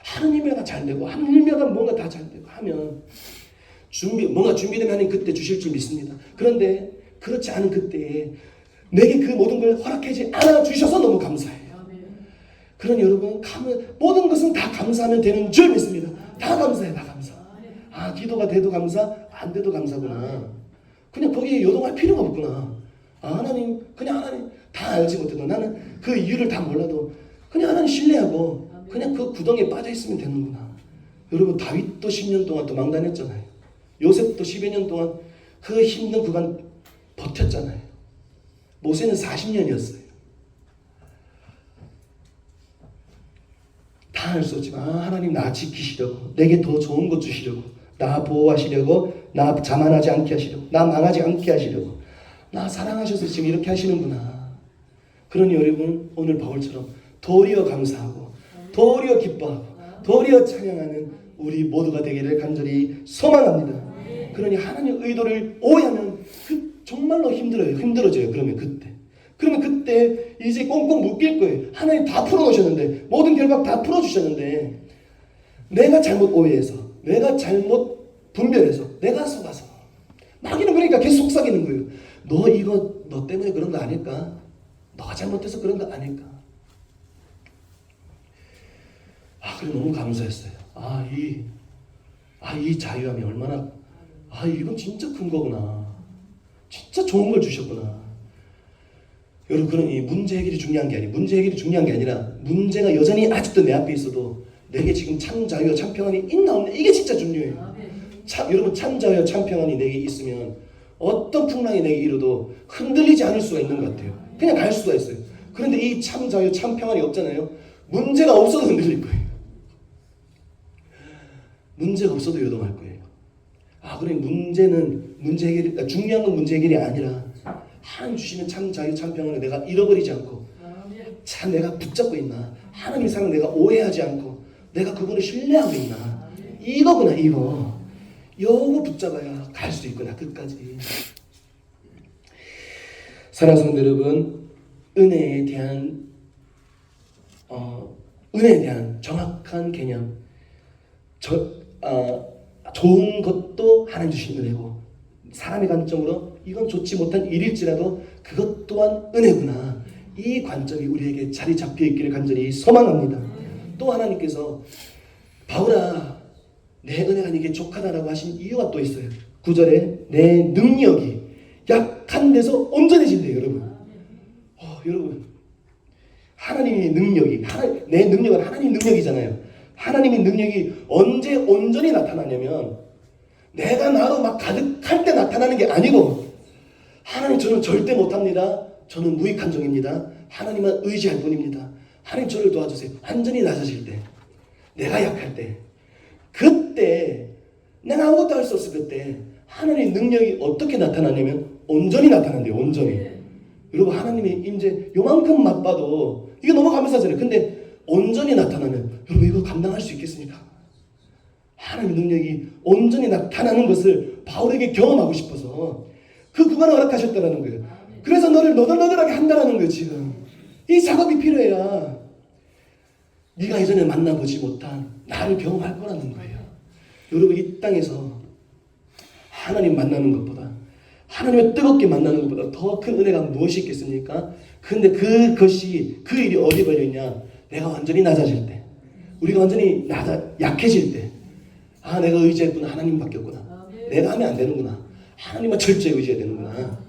하는 일마다 잘 되고 하는 일마다 뭔가 다 잘 되고 하면 뭔가 준비되면 하나님 그때 주실 줄 믿습니다. 그런데 그렇지 않은 그때에 내게 그 모든 걸 허락하지 않아 주셔서 너무 감사해요. 그러니 여러분 모든 것은 다 감사하면 되는 줄 믿습니다. 다 감사해. 기도가 돼도 감사 안 돼도 감사구나. 그냥 거기에 요동할 필요가 없구나. 하나님 다 알지 못해도 나는 그 이유를 다 몰라도 그냥 하나님 신뢰하고 그냥 그 구덩이에 빠져 있으면 되는구나. 여러분 다윗도 10년 동안 도망다녔잖아요. 요셉도 10여 년 동안 그 힘든 구간 버텼잖아요. 모세는 40년이었어요. 다 할 수 없지만 하나님 나 지키시려고 내게 더 좋은 것 주시려고 나 보호하시려고 나 자만하지 않게 하시려고 나 망하지 않게 하시려고 나 사랑하셔서 지금 이렇게 하시는구나. 그러니 여러분 오늘 바울처럼 도리어 감사하고 도리어 기뻐하고 도리어 찬양하는 우리 모두가 되기를 간절히 소망합니다. 그러니 하나님의 의도를 오해하면 정말로 힘들어져요. 그러면 그때 이제 꽁꽁 묶일 거예요. 하나님 다 풀어놓으셨는데, 모든 결박 다 풀어주셨는데 내가 잘못 오해해서, 내가 잘못 분별해서, 내가 속아서 마귀는 그러니까 계속 속삭이는 거예요. 너 때문에 그런 거 아닐까? 너가 잘못해서 그런 거 아닐까? 그래 너무 감사했어요. 이 자유함이 얼마나, 이건 진짜 큰 거구나. 진짜 좋은 걸 주셨구나. 여러분, 그러니 문제 해결이 중요한 게 아니라 문제가 여전히 아직도 내 앞에 있어도 내게 지금 참 자유와 참 평안이 있나 없나, 이게 진짜 중요해요. 여러분, 참 자유와 참 평안이 내게 있으면 어떤 풍랑이 내게 일어도 흔들리지 않을 수가 있는 것 같아요. 그냥 갈 수가 있어요. 그런데 이 참 자유, 참 평안이 없잖아요. 문제가 없어도 흔들릴 거예요. 문제가 없어도 요동할 거예요. 그래 중요한 건 문제 해결이 아니라 하나님 주시는 참 자유, 참 평안을 내가 잃어버리지 않고 참 내가 붙잡고 있나, 하나님의 사랑을 내가 오해하지 않고 내가 그분을 신뢰하고 있나, 이거구나. 요거 붙잡아야 갈 수 있구나, 끝까지. 사랑하는 성도 여러분, 은혜에 대한 정확한 개념, 좋은 것도 하나님 주신 은혜고, 사람의 관점으로 이건 좋지 못한 일일지라도 그것 또한 은혜구나, 이 관점이 우리에게 자리 잡혀 있기를 간절히 소망합니다. 또 하나님께서 바울아 내 은혜가 네게 족하다라고 하신 이유가 또 있어요. 9절에 내 능력이 약한 데서 온전해진대요. 여러분, 하나님의 능력이, 내 능력은 하나님 능력이잖아요. 하나님의 능력이 언제 온전히 나타나냐면 내가 나로 막 가득할 때 나타나는 게 아니고, 하나님 저는 절대 못합니다. 저는 무익한 종입니다. 하나님만 의지할 뿐입니다. 하나님 저를 도와주세요. 완전히 낮아질 때, 내가 약할 때, 그때 내가 아무것도 할 수 없을 그때 하나님의 능력이 어떻게 나타나냐면 온전히 나타난대요. 온전히. 여러분, 하나님이 이제 요만큼 맛봐도 이거 너무 감사하잖아요. 근데 온전히 나타나면 여러분 이거 감당할 수 있겠습니까? 하나님의 능력이 온전히 나타나는 것을 바울에게 경험하고 싶어서 그 구간을 허락하셨다는 거예요. 그래서 너를 너덜너덜하게 한다는 거예요. 지금 이 작업이 필요해야 네가 예전에 만나보지 못한 나를 경험할 거라는 거예요. 여러분, 이 땅에서 하나님 만나는 것보다, 하나님을 뜨겁게 만나는 것보다 더 큰 은혜가 무엇이 있겠습니까? 근데 그 일이 어디 걸려있냐? 내가 완전히 낮아질 때, 우리가 완전히 약해질 때, 내가 의지할 분은 하나님밖에 없구나. 내가 하면 안 되는구나. 하나님만 철저히 의지해야 되는구나.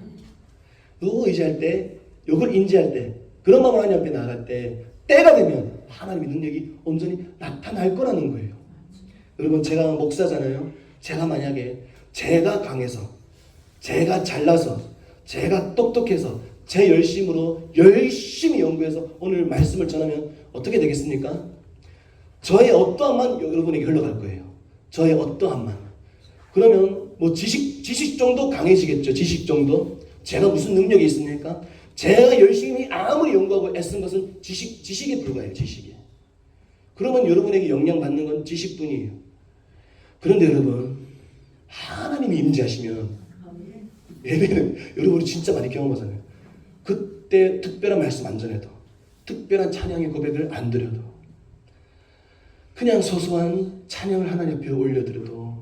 요거 의지할 때, 요걸 인지할 때, 그런 마음으로 하나님 앞에 나아갈 때, 때가 되면 하나님의 능력이 온전히 나타날 거라는 거예요. 여러분, 제가 목사잖아요. 제가 만약에 제가 강해서, 제가 잘나서, 제가 똑똑해서, 제 열심으로 열심히 연구해서 오늘 말씀을 전하면 어떻게 되겠습니까? 저의 어떠함만 여러분에게 흘러갈 거예요. 저의 어떠함만. 그러면 뭐 지식 정도 강해지겠죠. 지식 정도. 제가 무슨 능력이 있습니까? 제가 열심히 아무리 연구하고 애쓴 것은 지식에 불과해요. 지식에. 그러면 여러분에게 영향받는 건 지식뿐이에요. 그런데 여러분, 하나님이 임재하시면 예배는 여러분이 진짜 많이 경험하잖아요. 그때 특별한 말씀 안 전해도, 특별한 찬양의 고백을 안 드려도, 그냥 소소한 찬양을 하나님 앞에 올려드려도,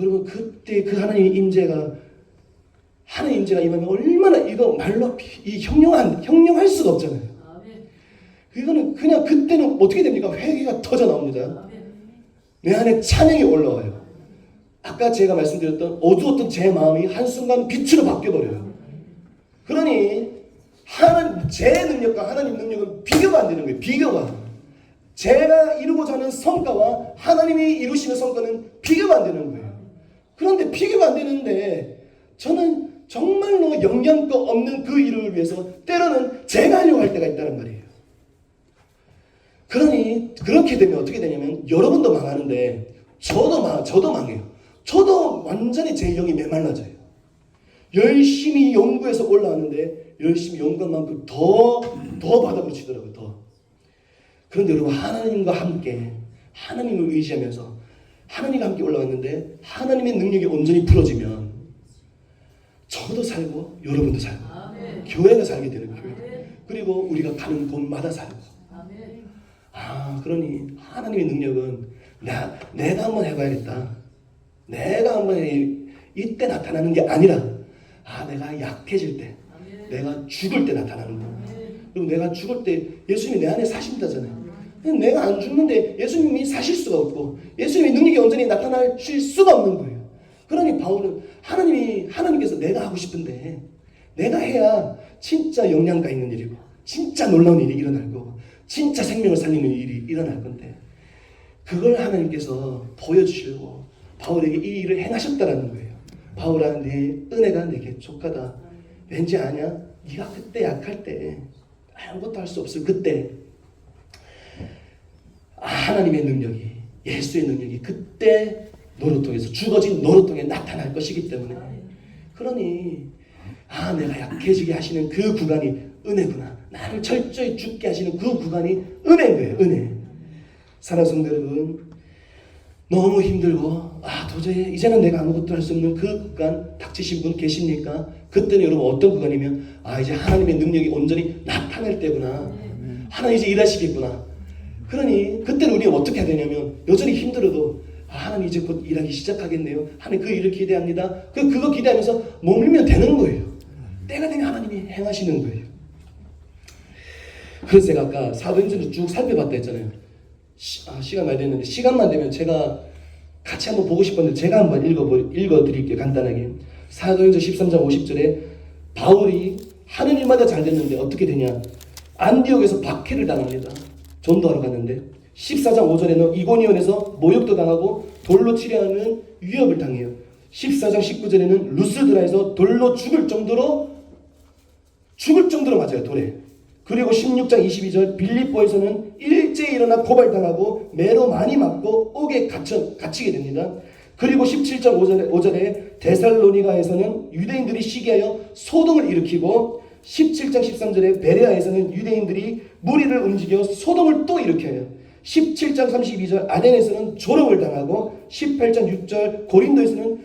여러분 그때 그 하나님의 임재가 임하면 얼마나, 이거 말로 형용할 수가 없잖아요. 이거는 그냥 그때는 어떻게 됩니까? 회개가 터져 나옵니다. 내 안에 찬양이 올라와요. 아까 제가 말씀드렸던 어두웠던 제 마음이 한순간 빛으로 바뀌어버려요. 그러니 제 능력과 하나님 능력은 비교가 안 되는 거예요. 비교가. 제가 이루고자 하는 성과와 하나님이 이루시는 성과는 비교가 안 되는 거예요. 그런데 비교가 안 되는데 저는 정말로 영양가 없는 그 일을 위해서 때로는 제가 하려고 할 때가 있다는 말이에요. 그러니 그렇게 되면 어떻게 되냐면 여러분도 망하는데 저도 망해요. 저도 완전히 제 영이 메말라져요. 열심히 연구해서 올라왔는데 열심히 연구한 만큼 더 바닥으로 치더라고요. 더. 그런데 여러분, 하나님과 함께 하나님을 의지하면서 하나님과 함께 올라왔는데 하나님의 능력이 온전히 풀어지면 저도 살고 여러분도 살고 교회가 살게 되는 교회. 그리고 우리가 가는 곳마다 살고. 그러니 하나님의 능력은 내가 한번 해봐야겠다. 내가 한번 이때 나타나는 게 아니라 내가 약해질 때, 내가 죽을 때 나타나는 거예요. 그리고 내가 죽을 때 예수님이 내 안에 사신다잖아요. 내가 안 죽는데 예수님이 사실 수가 없고 예수님의 능력이 온전히 나타나실 수가 없는 거예요. 그러니 바울은 하나님께서 내가 하고 싶은데 내가 해야 진짜 영양가 있는 일이고 진짜 놀라운 일이 일어날 거고 진짜 생명을 살리는 일이 일어날 건데 그걸 하나님께서 보여주시려고 바울에게 이 일을 행하셨다라는 거예요. 바울아, 내 은혜가 내게 족하다. 왠지 아냐? 네가 그때 약할 때 아무것도 할 수 없을 그때 하나님의 능력이, 예수의 능력이 그때 너를 통해서, 죽어진 너를 통해 나타날 것이기 때문에, 그러니 내가 약해지게 하시는 그 구간이 은혜구나. 나를 철저히 죽게 하시는 그 구간이 은혜인 거예요. 은혜. 사랑하는 성도 여러분, 너무 힘들고 도저히 이제는 내가 아무것도 할 수 없는 그 구간 닥치신 분 계십니까? 그때는 여러분 어떤 구간이면 이제 하나님의 능력이 온전히 나타날 때구나. 하나님 이제 일하시겠구나. 그러니 그때는 우리가 어떻게 해야 되냐면 여전히 힘들어도 하나님 이제 곧 일하기 시작하겠네요. 하나님 그 일을 기대합니다. 그거 기대하면서 머물면 되는 거예요. 때가 되면 하나님이 행하시는 거예요. 그래서 제가 아까 사도행전을 쭉 살펴봤다 했잖아요. 시간 많이 됐는데 시간만 되면 제가 같이 한번 보고 싶었는데 제가 한번 읽어드릴게요. 간단하게. 사도행전 13장 50절에 바울이 하는 일마다 잘 됐는데 어떻게 되냐. 안디옥에서 박해를 당합니다. 전도하러 갔는데 14장 5절에는 이고니온에서 모욕도 당하고 돌로 치려하는 위협을 당해요. 14장 19절에는 루스드라에서 돌로 죽을 정도로 맞아요. 돌에. 그리고 16장 22절 빌립보에서는 일제히 일어나 고발당하고 매로 많이 맞고 옥에 갇히게 됩니다. 그리고 17장 5절에 데살로니가에서는 유대인들이 시기하여 소동을 일으키고 17장 13절에 베레아에서는 유대인들이 무리를 움직여 소동을 또 일으켜요. 17장 32절 아덴에서는 조롱을 당하고 18장 6절 고린도에서는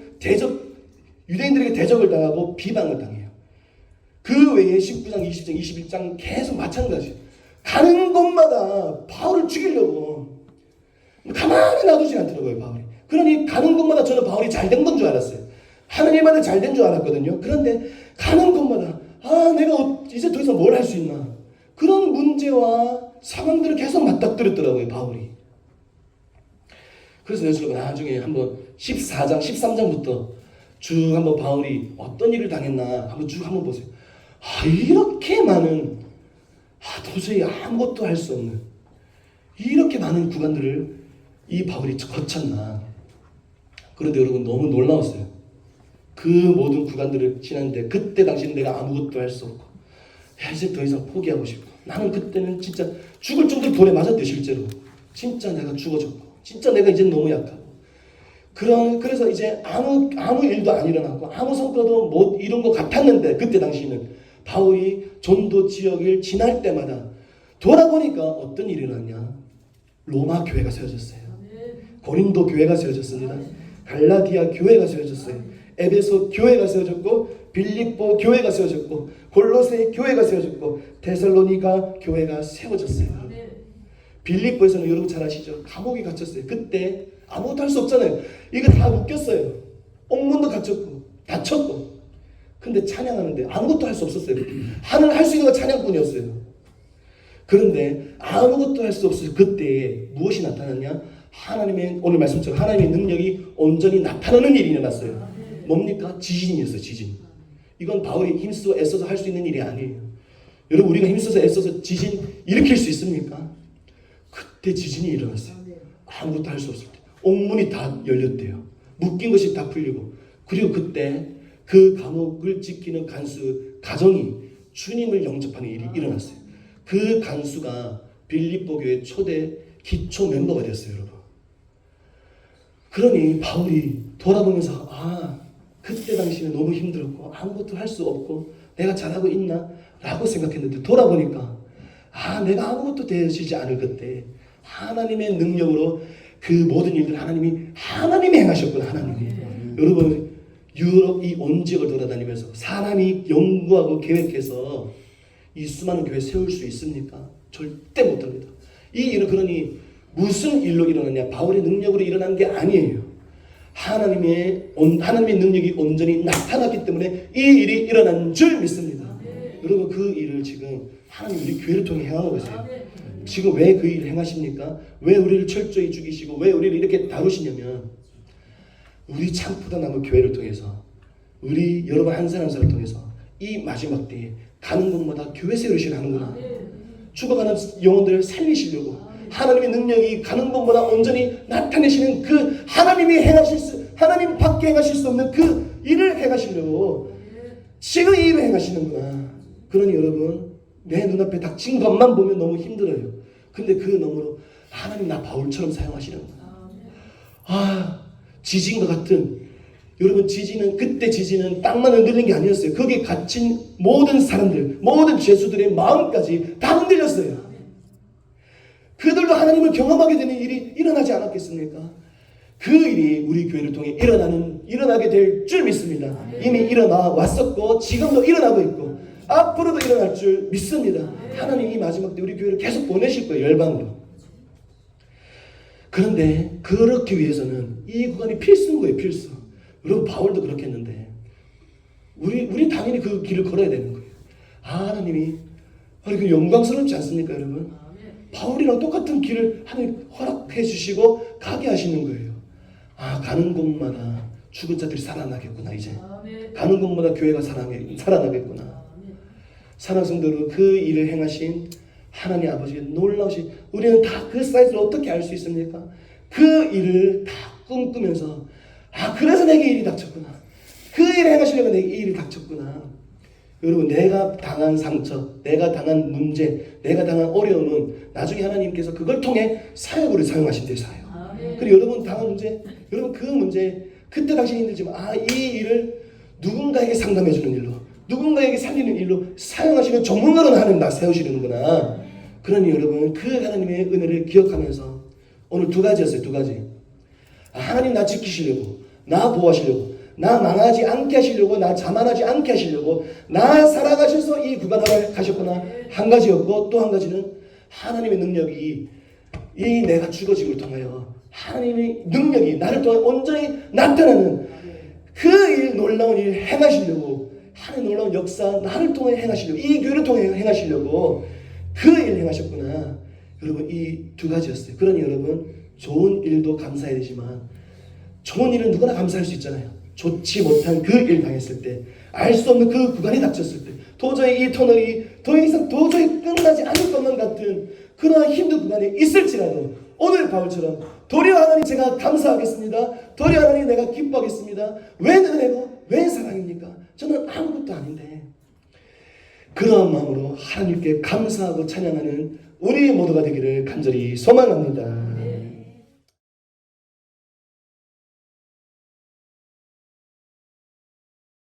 유대인들에게 대적을 당하고 비방을 당해요. 그 외에 19장 20장 21장 계속 마찬가지예요. 가는 곳마다 바울을 죽이려고 가만히 놔두지 않더라고요. 바울이. 그러니 가는 곳마다 저는 바울이 잘된 건 줄 알았어요. 하는 일마다 잘된 줄 알았거든요. 그런데 가는 곳마다 내가 이제 더 이상 뭘 할 수 있나, 그런 문제와 상황들을 계속 맞닥뜨렸더라고요. 바울이. 그래서 여러분 나중에 한번 14장 13장부터 쭉 한번 바울이 어떤 일을 당했나 한번 쭉 한번 보세요. 이렇게 많은 도저히 아무것도 할 수 없는 이렇게 많은 구간들을 이 바울이 거쳤나. 그런데 여러분 너무 놀라웠어요. 그 모든 구간들을 지났는데 그때 당시는 내가 아무것도 할 수 없고 이제 더 이상 포기하고 싶고, 나는 그때는 진짜 죽을 정도로 돌에 맞았대요. 실제로 진짜 내가 죽어졌고 진짜 내가 이제 너무 약하고 그래서 이제 아무 일도 안 일어나고 아무 성과도 못 이룬 것 같았는데, 그때 당시는 바울이 전도 지역을 지날 때마다 돌아보니까 어떤 일이 일어났냐. 로마 교회가 세워졌어요. 고린도 교회가 세워졌습니다. 갈라디아 교회가 세워졌어요. 에베소 교회가 세워졌고 빌립보 교회가 세워졌고 골로새 교회가 세워졌고 데살로니가 교회가 세워졌어요. 빌립보에서는 여러분 잘 아시죠? 감옥에 갇혔어요. 그때 아무것도 할 수 없잖아요. 이거 다 묶였어요. 옥문도 갇혔고 닫혔고. 근데 찬양하는데 아무것도 할 수 없었어요. 할 수 있는 건 찬양뿐이었어요. 그런데 아무것도 할 수 없어서 그때에 무엇이 나타났냐? 오늘 말씀처럼 하나님의 능력이 온전히 나타나는 일이 일어났어요. 뭡니까? 지진이었어요. 지진. 이건 바울이 힘써 애써서 할 수 있는 일이 아니에요. 여러분, 우리가 힘써서 애써서 지진 일으킬 수 있습니까? 그때 지진이 일어났어요. 아무것도 할 수 없을 때 옥문이 다 열렸대요. 묶인 것이 다 풀리고, 그리고 그때 그 감옥을 지키는 가정이 주님을 영접하는 일이 일어났어요. 그 간수가 빌립보 교회 초대 기초 멤버가 됐어요. 여러분. 그러니 바울이 돌아보면서 그때 당시에 너무 힘들었고 아무것도 할 수 없고 내가 잘하고 있나? 라고 생각했는데 돌아보니까 내가 아무것도 되어지지 않을 그때 하나님의 능력으로 그 모든 일들 하나님이 행하셨구나. 하나님이. 여러분 유럽 이 온 지역을 돌아다니면서 사람이 연구하고 계획해서 이 수많은 교회 세울 수 있습니까? 절대 못합니다. 이 일은 그러니 무슨 일로 일어났냐? 바울의 능력으로 일어난 게 아니에요. 하나님의 능력이 온전히 나타났기 때문에 이 일이 일어난 줄 믿습니다. 여러분 그 일을 지금 하나님 우리 교회를 통해 행하고 계세요. 지금 왜 그 일을 행하십니까? 왜 우리를 철저히 죽이시고 왜 우리를 이렇게 다루시냐면 우리 창포도나무 교회를 통해서 우리 여러분 한 사람 한 사람을 통해서 이 마지막 때에 가는 곳마다 교회 세우시려 하는구나. 죽어가는 영혼들을 살리시려고 하나님의 능력이 가는 곳마다 온전히 나타내시는 그 하나님 밖에 행하실 수 없는 그 일을 행하시려고 지금 이 일을 행하시는구나. 그러니 여러분 내 눈앞에 닥친 것만 보면 너무 힘들어요. 근데 그 너머로 하나님 나 바울처럼 사용하시는구나. 지진과 같은 여러분 그때 지진은 땅만 흔들린 게 아니었어요. 거기에 갇힌 모든 사람들 모든 죄수들의 마음까지 다 흔들렸어요. 그들도 하나님을 경험하게 되는 일이 일어나지 않았겠습니까? 그 일이 우리 교회를 통해 일어나게 될 줄 믿습니다. 이미 일어나 왔었고 지금도 일어나고 있고 앞으로도 일어날 줄 믿습니다. 하나님이 마지막 때 우리 교회를 계속 보내실 거예요. 열방으로. 그런데 그렇기 위해서는 이 구간이 필수인 거예요. 필수. 여러분 바울도 그렇게 했는데 우리 당연히 그 길을 걸어야 되는 거예요. 하나님이 그 영광스럽지 않습니까 여러분? 바울이랑 똑같은 길을 하나님 허락해 주시고 가게 하시는 거예요. 가는 곳마다 죽은 자들이 살아나겠구나. 이제 가는 곳마다 교회가 살아나겠구나. 사랑하는 성도들 그 일을 행하신 하나님 아버지의 놀라우신 우리는 다 그 사이즈를 어떻게 알 수 있습니까? 그 일을 다 꿈꾸면서 그래서 내게 일이 닥쳤구나. 그 일을 행하시려고 내게 이 일이 닥쳤구나. 여러분 내가 당한 상처, 내가 당한 문제, 내가 당한 어려움은 나중에 하나님께서 그걸 통해 사역으로 사용하신대요. 사역. 그리고 여러분 당한 문제, 여러분 그 문제 그때 당시 힘들지만 이 일을 누군가에게 상담해 주는 일로 누군가에게 살리는 일로 사용하시는 전문가로 하나님 나 세우시는구나. 그러니 여러분 그 하나님의 은혜를 기억하면서 오늘 두 가지였어요. 두 가지. 하나님 나 지키시려고 나 보호하시려고 나 망하지 않게 하시려고 나 자만하지 않게 하시려고 나 살아가셔서 이 구간을 가셨구나. 한 가지였고 또 한 가지는 하나님의 능력이 이 내가 죽어지기를 통하여 하나님의 능력이 나를 통해 온전히 나타나는 그 일 놀라운 일 행하시려고 하나님 놀라운 역사 나를 통해 행하시려고 이 교회를 통해 행하시려고 그 일 행하셨구나. 여러분 이 두 가지였어요. 그러니 여러분 좋은 일도 감사해야 되지만 좋은 일은 누구나 감사할 수 있잖아요. 좋지 못한 그 일 당했을 때 알 수 없는 그 구간이 닥쳤을 때 도저히 이 터널이 더 이상 도저히 끝나지 않을 것만 같은 그러한 힘든 구간에 있을지라도 오늘 바울처럼 도리어 하나님 제가 감사하겠습니다. 도리어 하나님 내가 기뻐하겠습니다. 웬 은혜고 웬 사랑입니까? 저는 아무것도 아닌데 그러한 마음으로 하나님께 감사하고 찬양하는 우리 모두가 되기를 간절히 소망합니다.